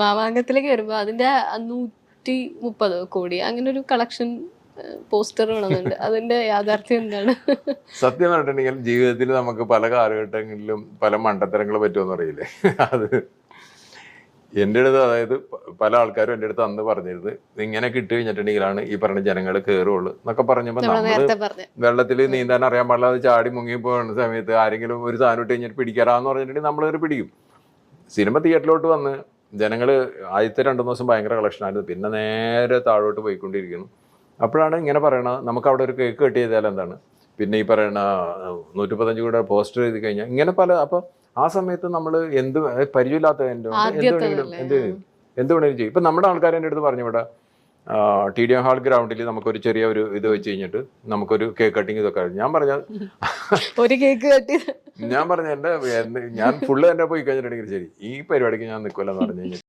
മാമാങ്കത്തിലേക്ക് വരുമ്പോ അതിന്റെ 130 കോടി അങ്ങനെ ഒരു കളക്ഷൻ പോസ്റ്റർ വേണമെന്നുണ്ട്. അതിന്റെ യാഥാർത്ഥ്യം എന്താണ്? സത്യം പറഞ്ഞിട്ടുണ്ടെങ്കിൽ ജീവിതത്തിൽ നമുക്ക് പല കാലഘട്ടങ്ങളിലും പല മണ്ടത്തരങ്ങൾ പറ്റുമെന്ന് അറിയില്ലേ. അത് എൻ്റെ അടുത്ത്, അതായത് പല ആൾക്കാരും എൻ്റെ അടുത്ത് അന്ന് പറഞ്ഞിരുന്നത് ഇങ്ങനെ കിട്ടി കഴിഞ്ഞിട്ടുണ്ടെങ്കിലാണ് ഈ പറഞ്ഞ ജനങ്ങൾ കയറുള്ളൂ എന്നൊക്കെ പറഞ്ഞപ്പോൾ നമ്മള് വെള്ളത്തിൽ നീന്താൻ അറിയാൻ പാടില്ലാതെ ചാടി മുങ്ങി പോകുന്ന സമയത്ത് ആരെങ്കിലും ഒരു സാധനം ഇട്ട് കഴിഞ്ഞിട്ട് പിടിക്കാറാന്ന് പറഞ്ഞിട്ടുണ്ടെങ്കിൽ നമ്മൾ കയറി പിടിക്കും. സിനിമ തിയേറ്ററിലോട്ട് വന്ന് ജനങ്ങൾ ആദ്യത്തെ 2 ദിവസം ഭയങ്കര കളക്ഷനായിരുന്നു, പിന്നെ നേരെ താഴോട്ട് പോയിക്കൊണ്ടിരിക്കുന്നു. അപ്പോഴാണ് ഇങ്ങനെ പറയണത് നമുക്ക് അവിടെ ഒരു കേക്ക് കട്ട് ചെയ്താൽ എന്താണ്, പിന്നെ ഈ പറയണ 135 കൂടെ പോസ്റ്റർ ചെയ്ത് കഴിഞ്ഞാൽ ഇങ്ങനെ പല. അപ്പോൾ ആ സമയത്ത് നമ്മൾ എന്ത് പരിചയമില്ലാത്ത എന്ത് വേണമെങ്കിലും ചെയ്യും. ഇപ്പം നമ്മുടെ ആൾക്കാർ എൻ്റെ അടുത്ത് പറഞ്ഞു, ഇവിടെ TDM ഹാൾ ഗ്രൗണ്ടിൽ നമുക്കൊരു ചെറിയ ഒരു ഇത് വെച്ച് കഴിഞ്ഞിട്ട് നമുക്കൊരു കേക്ക് കട്ടിങ് ഇതൊക്കെ. ഞാൻ പറഞ്ഞ ഒരു കേക്ക് കട്ടി ഞാൻ പറഞ്ഞ ഞാൻ ഫുള്ള് എൻ്റെ പോയി കഴിഞ്ഞിട്ടുണ്ടെങ്കിൽ ശരി ഈ പരിപാടിക്ക് ഞാൻ നിൽക്കില്ലെന്ന് പറഞ്ഞു കഴിഞ്ഞാൽ